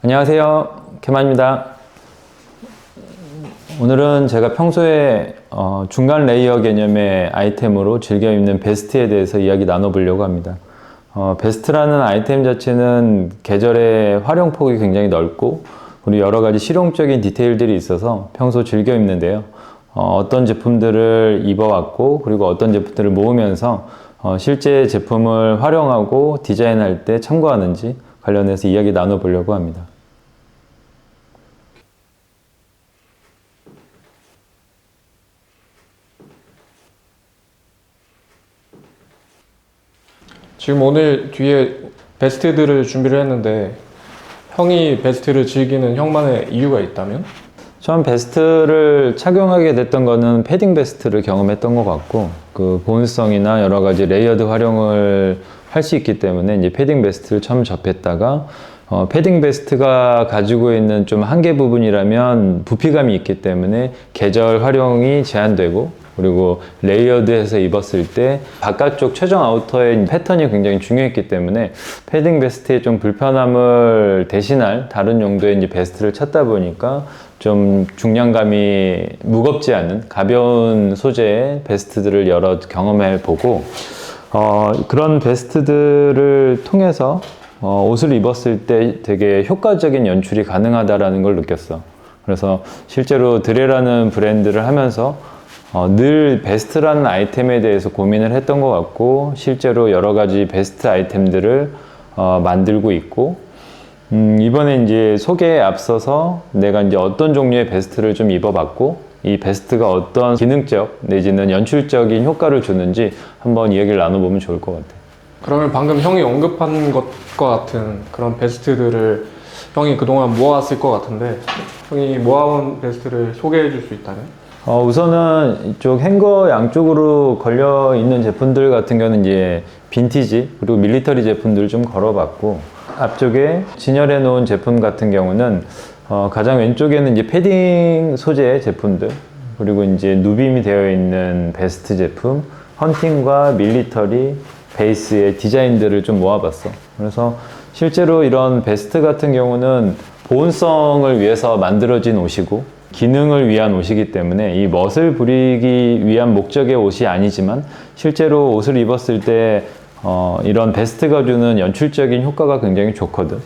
안녕하세요, 개만입니다. 오늘은 제가 평소에 중간 레이어 개념의 아이템으로 즐겨 입는 베스트에 대해서 이야기 나눠보려고 합니다. 베스트라는 아이템 자체는 계절의 활용폭이 굉장히 넓고 그리고 여러 가지 실용적인 디테일들이 있어서 평소 즐겨 입는데요. 어떤 제품들을 입어왔고 그리고 어떤 제품들을 모으면서 실제 제품을 활용하고 디자인할 때 참고하는지 관련해서 이야기 나눠보려고 합니다. 지금 오늘 뒤에 베스트들을 준비를 했는데 형이 베스트를 즐기는 형만의 이유가 있다면? 처음 베스트를 착용하게 됐던 거는 패딩 베스트를 경험했던 것 같고 그 보온성이나 여러 가지 레이어드 활용을 할 수 있기 때문에 이제 패딩 베스트를 처음 접했다가 패딩 베스트가 가지고 있는 좀 한계 부분이라면 부피감이 있기 때문에 계절 활용이 제한되고 그리고 레이어드해서 입었을 때 바깥쪽 최종 아우터의 패턴이 굉장히 중요했기 때문에 패딩 베스트의 좀 불편함을 대신할 다른 용도의 이제 베스트를 찾다 보니까 좀 중량감이 무겁지 않은 가벼운 소재의 베스트들을 여러 경험해 보고 그런 베스트들을 통해서 옷을 입었을 때 되게 효과적인 연출이 가능하다라는 걸 느꼈어. 그래서 실제로 드레라는 브랜드를 하면서 늘 베스트라는 아이템에 대해서 고민을 했던 것 같고 실제로 여러 가지 베스트 아이템들을 만들고 있고 이번에 이제 소개에 앞서서 내가 이제 어떤 종류의 베스트를 좀 입어봤고 이 베스트가 어떤 기능적 내지는 연출적인 효과를 주는지 한번 이야기를 나눠보면 좋을 것 같아요. 그러면 방금 형이 언급한 것과 같은 그런 베스트들을 형이 그동안 모아왔을 것 같은데 형이 모아온 베스트를 소개해 줄 수 있다면? 우선은 이쪽 행거 양쪽으로 걸려 있는 제품들 같은 경우는 이제 빈티지 그리고 밀리터리 제품들을 좀 걸어봤고 앞쪽에 진열해 놓은 제품 같은 경우는 가장 왼쪽에는 이제 패딩 소재의 제품들 그리고 이제 누빔이 되어 있는 베스트 제품 헌팅과 밀리터리 베이스의 디자인들을 좀 모아봤어. 그래서 실제로 이런 베스트 같은 경우는 보온성을 위해서 만들어진 옷이고 기능을 위한 옷이기 때문에 이 멋을 부리기 위한 목적의 옷이 아니지만 실제로 옷을 입었을 때 이런 베스트가 주는 연출적인 효과가 굉장히 좋거든.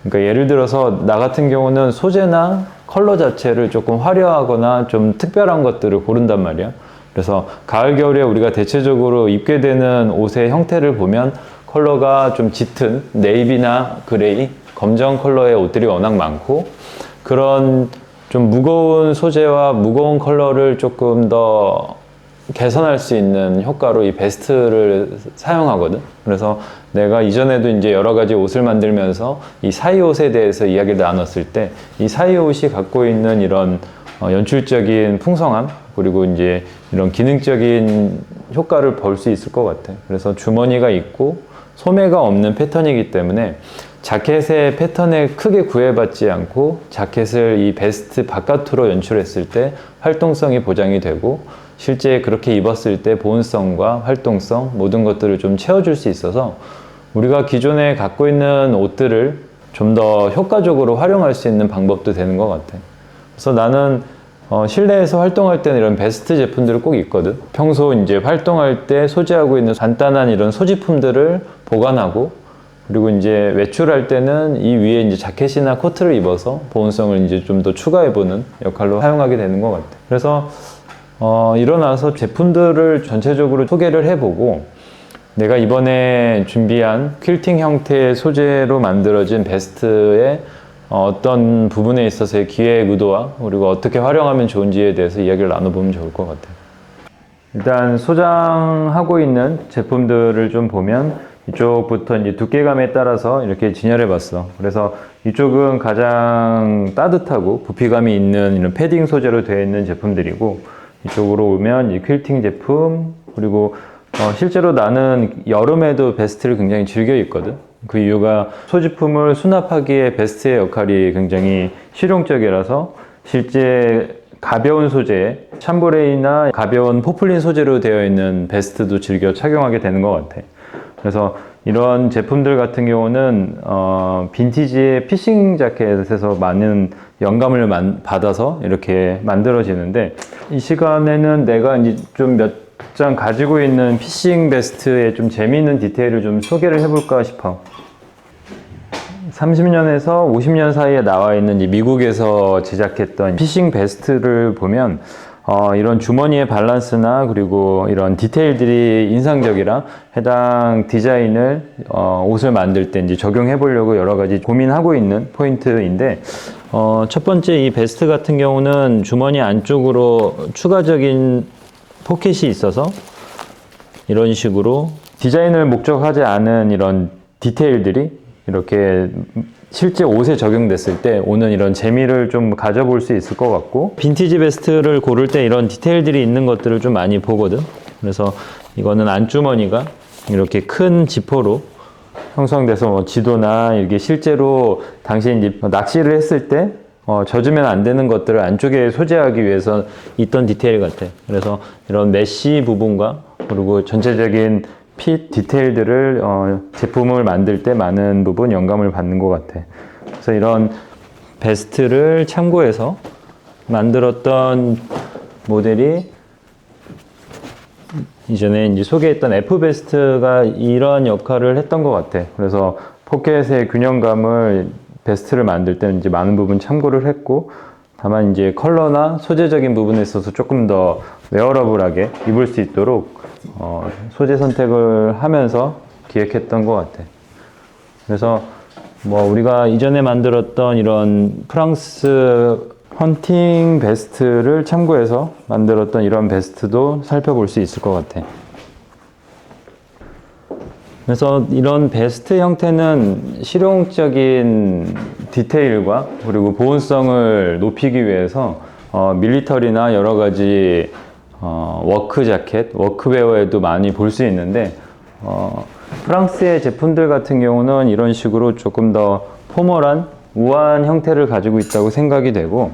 그러니까 예를 들어서 나 같은 경우는 소재나 컬러 자체를 조금 화려하거나 좀 특별한 것들을 고른단 말이야. 그래서 가을 겨울에 우리가 대체적으로 입게 되는 옷의 형태를 보면 컬러가 좀 짙은 네이비나 그레이, 검정 컬러의 옷들이 워낙 많고 그런 좀 무거운 소재와 무거운 컬러를 조금 더 개선할 수 있는 효과로 이 베스트를 사용하거든. 그래서 내가 이전에도 이제 여러 가지 옷을 만들면서 이 사이 옷에 대해서 이야기를 나눴을 때 이 사이 옷이 갖고 있는 이런 연출적인 풍성함 그리고 이제 이런 기능적인 효과를 볼 수 있을 것 같아. 그래서 주머니가 있고 소매가 없는 패턴이기 때문에 자켓의 패턴에 크게 구애받지 않고 자켓을 이 베스트 바깥으로 연출했을 때 활동성이 보장이 되고 실제 그렇게 입었을 때 보온성과 활동성 모든 것들을 좀 채워줄 수 있어서 우리가 기존에 갖고 있는 옷들을 좀 더 효과적으로 활용할 수 있는 방법도 되는 것 같아. 그래서 나는 실내에서 활동할 때는 이런 베스트 제품들을 꼭 입거든. 평소 이제 활동할 때 소지하고 있는 간단한 이런 소지품들을 보관하고 그리고 이제 외출할 때는 이 위에 이제 자켓이나 코트를 입어서 보온성을 이제 좀 더 추가해보는 역할로 사용하게 되는 것 같아. 그래서 일어나서 제품들을 전체적으로 소개를 해보고 내가 이번에 준비한 퀼팅 형태의 소재로 만들어진 베스트의 어떤 부분에 있어서의 기획 의도와 그리고 어떻게 활용하면 좋은지에 대해서 이야기를 나눠보면 좋을 것 같아요. 일단 소장하고 있는 제품들을 좀 보면 이쪽부터 이제 두께감에 따라서 이렇게 진열해 봤어. 그래서 이쪽은 가장 따뜻하고 부피감이 있는 이런 패딩 소재로 되어 있는 제품들이고 이쪽으로 오면 이 퀼팅 제품 그리고 실제로 나는 여름에도 베스트를 굉장히 즐겨 입거든. 그 이유가 소지품을 수납하기에 베스트의 역할이 굉장히 실용적이라서 실제 가벼운 소재, 샴브레이나 가벼운 포플린 소재로 되어 있는 베스트도 즐겨 착용하게 되는 것 같아. 그래서 이런 제품들 같은 경우는 빈티지의 피싱 자켓에서 많은 영감을 받아서 이렇게 만들어지는데, 이 시간에는 내가 이제 좀 몇 장 가지고 있는 피싱 베스트의 좀 재미있는 디테일을 좀 소개를 해볼까 싶어. 30년에서 50년 사이에 나와 있는 이 미국에서 제작했던 피싱 베스트를 보면 이런 주머니의 밸런스나 그리고 이런 디테일들이 인상적이라 해당 디자인을 옷을 만들 때 이제 적용해 보려고 여러 가지 고민하고 있는 포인트인데, 첫 번째 이 베스트 같은 경우는 주머니 안쪽으로 추가적인 포켓이 있어서 이런 식으로 디자인을 목적하지 않은 이런 디테일들이 이렇게 실제 옷에 적용됐을 때 오는 이런 재미를 좀 가져볼 수 있을 것 같고, 빈티지 베스트를 고를 때 이런 디테일들이 있는 것들을 좀 많이 보거든. 그래서 이거는 안주머니가 이렇게 큰 지퍼로 형성돼서 뭐 지도나 이렇게 실제로 당시 이제 낚시를 했을 때 젖으면 안 되는 것들을 안쪽에 소재하기 위해서 있던 디테일 같아. 그래서 이런 메쉬 부분과 그리고 전체적인 핏 디테일들을 제품을 만들 때 많은 부분 영감을 받는 것 같아. 그래서 이런 베스트를 참고해서 만들었던 모델이 이전에 이제 소개했던 F 베스트가 이런 역할을 했던 것 같아. 그래서 포켓의 균형감을 베스트를 만들 때는 이제 많은 부분 참고를 했고, 다만 이제 컬러나 소재적인 부분에 있어서 조금 더 웨어러블하게 입을 수 있도록 소재 선택을 하면서 기획했던 것 같아. 그래서 뭐 우리가 이전에 만들었던 이런 프랑스 헌팅 베스트를 참고해서 만들었던 이런 베스트도 살펴볼 수 있을 것 같아. 그래서 이런 베스트 형태는 실용적인 디테일과 그리고 보온성을 높이기 위해서 밀리터리나 여러 가지 워크 자켓, 워크웨어에도 많이 볼 수 있는데, 프랑스의 제품들 같은 경우는 이런 식으로 조금 더 포멀한 우아한 형태를 가지고 있다고 생각이 되고,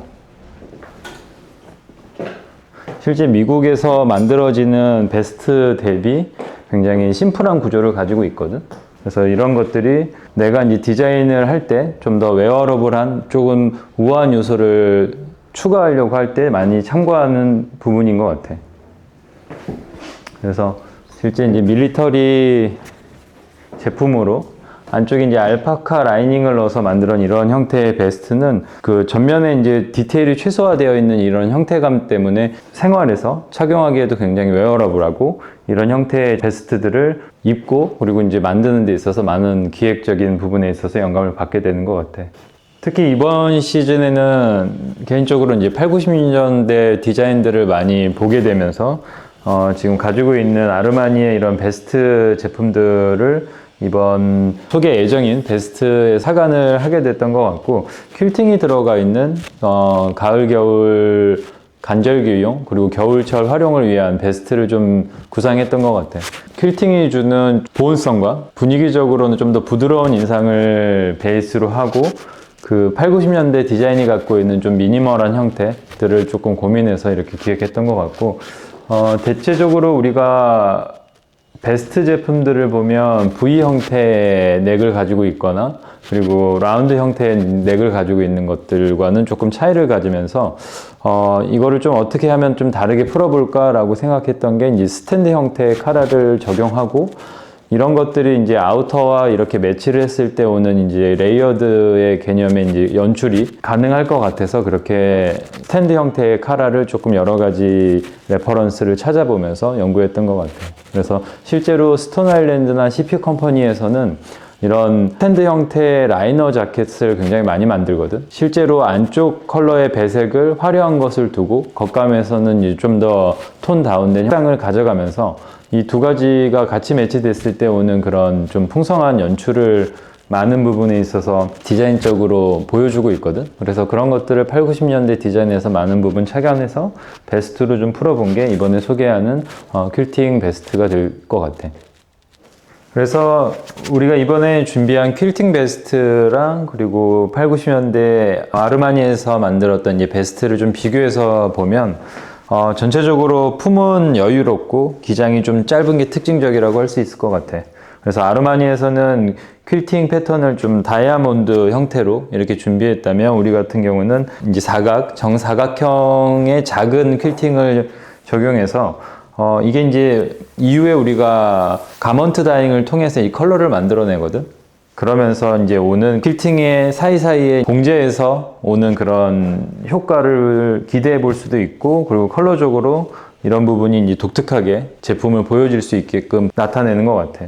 실제 미국에서 만들어지는 베스트 대비 굉장히 심플한 구조를 가지고 있거든. 그래서 이런 것들이 내가 이제 디자인을 할 때 좀 더 웨어러블한 조금 우아한 요소를 추가하려고 할 때 많이 참고하는 부분인 것 같아. 그래서 실제 이제 밀리터리 제품으로 안쪽에 이제 알파카 라이닝을 넣어서 만든 이런 형태의 베스트는 그 전면에 이제 디테일이 최소화되어 있는 이런 형태감 때문에 생활에서 착용하기에도 굉장히 웨어러블하고, 이런 형태의 베스트들을 입고 그리고 이제 만드는 데 있어서 많은 기획적인 부분에 있어서 영감을 받게 되는 것 같아. 특히 이번 시즌에는 개인적으로 이제 8, 90년대 디자인들을 많이 보게 되면서 지금 가지고 있는 아르마니의 이런 베스트 제품들을 이번 소개 예정인 베스트에 사관을 하게 됐던 것 같고, 퀼팅이 들어가 있는 가을 겨울 간절기용 그리고 겨울철 활용을 위한 베스트를 좀 구상했던 것 같아. 퀼팅이 주는 보온성과 분위기적으로는 좀 더 부드러운 인상을 베이스로 하고, 그 8, 90년대 디자인이 갖고 있는 좀 미니멀한 형태들을 조금 고민해서 이렇게 기획했던 것 같고, 대체적으로 우리가 베스트 제품들을 보면 V 형태의 넥을 가지고 있거나 그리고 라운드 형태의 넥을 가지고 있는 것들과는 조금 차이를 가지면서 이거를 좀 어떻게 하면 좀 다르게 풀어볼까 라고 생각했던 게 이제 스탠드 형태의 카라를 적용하고, 이런 것들이 이제 아우터와 이렇게 매치를 했을 때 오는 이제 레이어드의 개념의 이제 연출이 가능할 것 같아서 그렇게 스탠드 형태의 카라를 조금 여러 가지 레퍼런스를 찾아보면서 연구했던 것 같아요. 그래서 실제로 스톤 아일랜드나 CP 컴퍼니에서는 이런 스탠드 형태의 라이너 자켓을 굉장히 많이 만들거든. 실제로 안쪽 컬러의 배색을 화려한 것을 두고 겉감에서는 좀 더 톤 다운된 향상을 가져가면서 이 두 가지가 같이 매치됐을 때 오는 그런 좀 풍성한 연출을 많은 부분에 있어서 디자인적으로 보여주고 있거든. 그래서 그런 것들을 8, 90년대 디자인에서 많은 부분 착안해서 베스트로 좀 풀어본 게 이번에 소개하는 퀼팅 베스트가 될 것 같아. 그래서 우리가 이번에 준비한 퀼팅 베스트랑 그리고 8, 90년대 아르마니에서 만들었던 이제 베스트를 좀 비교해서 보면 전체적으로 품은 여유롭고 기장이 좀 짧은 게 특징적이라고 할 수 있을 것 같아. 그래서 아르마니에서는 퀼팅 패턴을 좀 다이아몬드 형태로 이렇게 준비했다면 우리 같은 경우는 이제 정사각형의 작은 퀼팅을 적용해서 이게 이제 이후에 우리가 가먼트 다잉을 통해서 이 컬러를 만들어내거든. 그러면서 이제 오는 퀼팅의 사이사이에 봉제해서 오는 그런 효과를 기대해 볼 수도 있고, 그리고 컬러적으로 이런 부분이 이제 독특하게 제품을 보여줄 수 있게끔 나타내는 것 같아.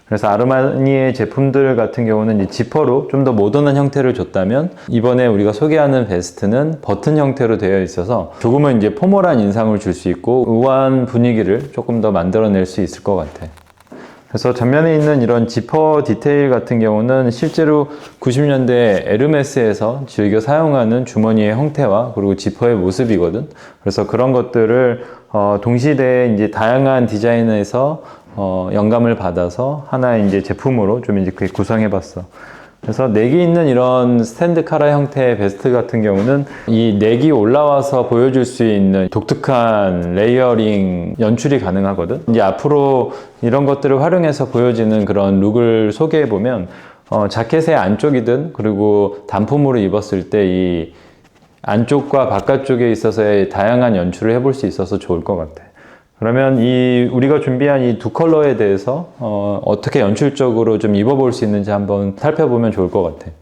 그래서 아르마니의 제품들 같은 경우는 이제 지퍼로 좀 더 모던한 형태를 줬다면, 이번에 우리가 소개하는 베스트는 버튼 형태로 되어 있어서 조금은 이제 포멀한 인상을 줄 수 있고 우아한 분위기를 조금 더 만들어낼 수 있을 것 같아. 그래서 전면에 있는 이런 지퍼 디테일 같은 경우는 실제로 90년대 에르메스에서 즐겨 사용하는 주머니의 형태와 그리고 지퍼의 모습이거든. 그래서 그런 것들을 동시대에 이제 다양한 디자인에서 영감을 받아서 하나의 이제 제품으로 좀 이렇게 구성해봤어. 그래서 넥이 있는 이런 스탠드 카라 형태의 베스트 같은 경우는 이 넥이 올라와서 보여줄 수 있는 독특한 레이어링 연출이 가능하거든. 이제 앞으로 이런 것들을 활용해서 보여지는 그런 룩을 소개해보면 자켓의 안쪽이든 그리고 단품으로 입었을 때 이 안쪽과 바깥쪽에 있어서의 다양한 연출을 해볼 수 있어서 좋을 것 같아. 그러면 우리가 준비한 이 두 컬러에 대해서 어떻게 연출적으로 좀 입어볼 수 있는지 한번 살펴보면 좋을 것 같아.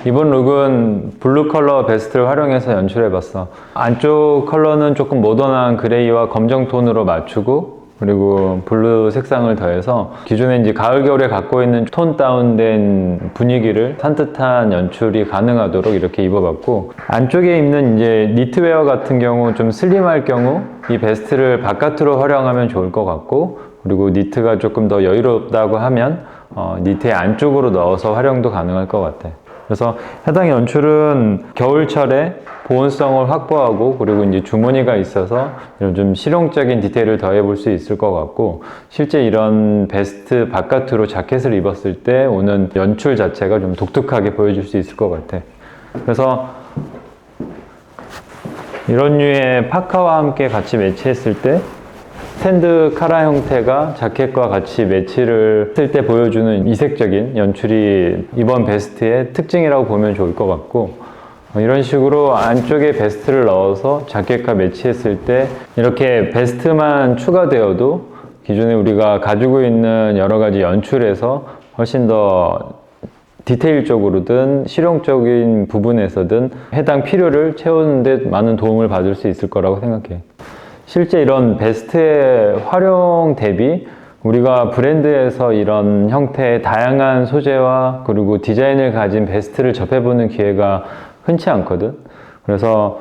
이번 룩은 블루 컬러 베스트를 활용해서 연출해봤어. 안쪽 컬러는 조금 모던한 그레이와 검정 톤으로 맞추고, 그리고 블루 색상을 더해서 기존에 이제 가을 겨울에 갖고 있는 톤 다운된 분위기를 산뜻한 연출이 가능하도록 이렇게 입어봤고, 안쪽에 입는 이제 니트웨어 같은 경우 좀 슬림할 경우 이 베스트를 바깥으로 활용하면 좋을 것 같고, 그리고 니트가 조금 더 여유롭다고 하면 니트의 안쪽으로 넣어서 활용도 가능할 것 같아. 그래서 해당 연출은 겨울철에 보온성을 확보하고, 그리고 이제 주머니가 있어서 이런 좀 실용적인 디테일을 더해 볼 수 있을 것 같고, 실제 이런 베스트 바깥으로 자켓을 입었을 때 오는 연출 자체가 좀 독특하게 보여줄 수 있을 것 같아. 그래서 이런 류의 파카와 함께 같이 매치했을 때 스탠드 카라 형태가 자켓과 같이 매치를 했을 때 보여주는 이색적인 연출이 이번 베스트의 특징이라고 보면 좋을 것 같고, 이런 식으로 안쪽에 베스트를 넣어서 자켓과 매치했을 때 이렇게 베스트만 추가되어도 기존에 우리가 가지고 있는 여러 가지 연출에서 훨씬 더 디테일적으로든 실용적인 부분에서든 해당 필요를 채우는 데 많은 도움을 받을 수 있을 거라고 생각해. 실제 이런 베스트의 활용 대비 우리가 브랜드에서 이런 형태의 다양한 소재와 그리고 디자인을 가진 베스트를 접해보는 기회가 흔치 않거든. 그래서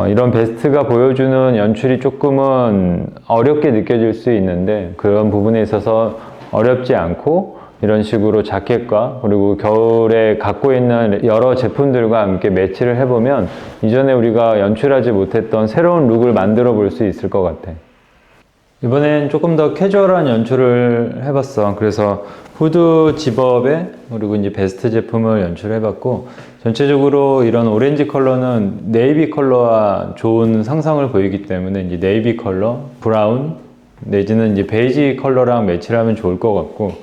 이런 베스트가 보여주는 연출이 조금은 어렵게 느껴질 수 있는데, 그런 부분에 있어서 어렵지 않고 이런 식으로 자켓과 그리고 겨울에 갖고 있는 여러 제품들과 함께 매치를 해보면 이전에 우리가 연출하지 못했던 새로운 룩을 만들어 볼 수 있을 것 같아. 이번엔 조금 더 캐주얼한 연출을 해봤어. 그래서 후드 집업에 그리고 이제 베스트 제품을 연출해봤고, 전체적으로 이런 오렌지 컬러는 네이비 컬러와 좋은 상상을 보이기 때문에 이제 네이비 컬러, 브라운 내지는 이제 베이지 컬러랑 매치를 하면 좋을 것 같고,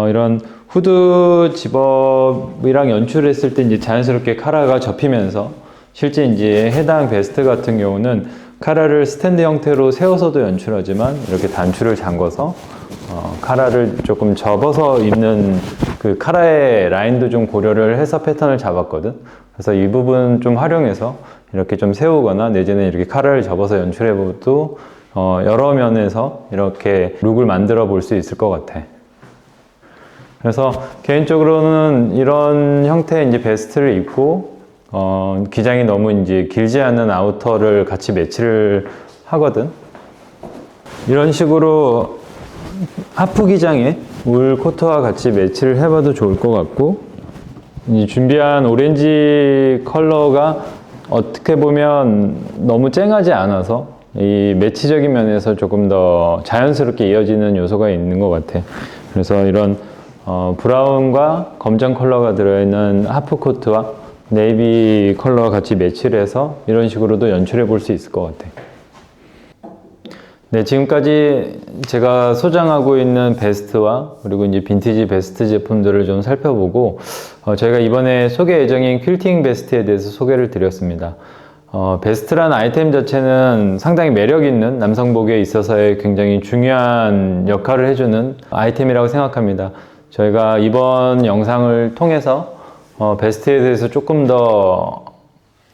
이런 후드 집업이랑 연출했을 때 이제 자연스럽게 카라가 접히면서 실제 이제 해당 베스트 같은 경우는 카라를 스탠드 형태로 세워서도 연출하지만 이렇게 단추를 잠궈서 카라를 조금 접어서 입는 그 카라의 라인도 좀 고려를 해서 패턴을 잡았거든. 그래서 이 부분 좀 활용해서 이렇게 좀 세우거나 내지는 이렇게 카라를 접어서 연출해봐도 여러 면에서 이렇게 룩을 만들어 볼 수 있을 것 같아. 그래서 개인적으로는 이런 형태의 이제 베스트를 입고 기장이 너무 이제 길지 않은 아우터를 같이 매치를 하거든. 이런 식으로 하프 기장에 울 코트와 같이 매치를 해봐도 좋을 것 같고, 이 준비한 오렌지 컬러가 어떻게 보면 너무 쨍하지 않아서 이 매치적인 면에서 조금 더 자연스럽게 이어지는 요소가 있는 것 같아. 그래서 이런 브라운과 검정 컬러가 들어있는 하프 코트와 네이비 컬러와 같이 매치를 해서 이런 식으로도 연출해 볼 수 있을 것 같아. 네, 지금까지 제가 소장하고 있는 베스트와 그리고 이제 빈티지 베스트 제품들을 좀 살펴보고 저희가 이번에 소개 예정인 퀼팅 베스트에 대해서 소개를 드렸습니다. 베스트란 아이템 자체는 상당히 매력 있는 남성복에 있어서의 굉장히 중요한 역할을 해주는 아이템이라고 생각합니다. 저희가 이번 영상을 통해서 베스트에 대해서 조금 더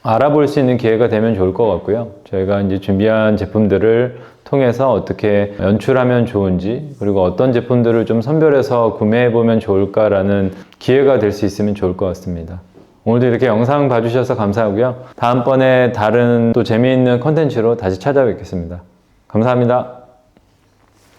알아볼 수 있는 기회가 되면 좋을 것 같고요. 저희가 이제 준비한 제품들을 통해서 어떻게 연출하면 좋은지, 그리고 어떤 제품들을 좀 선별해서 구매해보면 좋을까라는 기회가 될 수 있으면 좋을 것 같습니다. 오늘도 이렇게 영상 봐주셔서 감사하고요. 다음번에 다른 또 재미있는 컨텐츠로 다시 찾아뵙겠습니다. 감사합니다.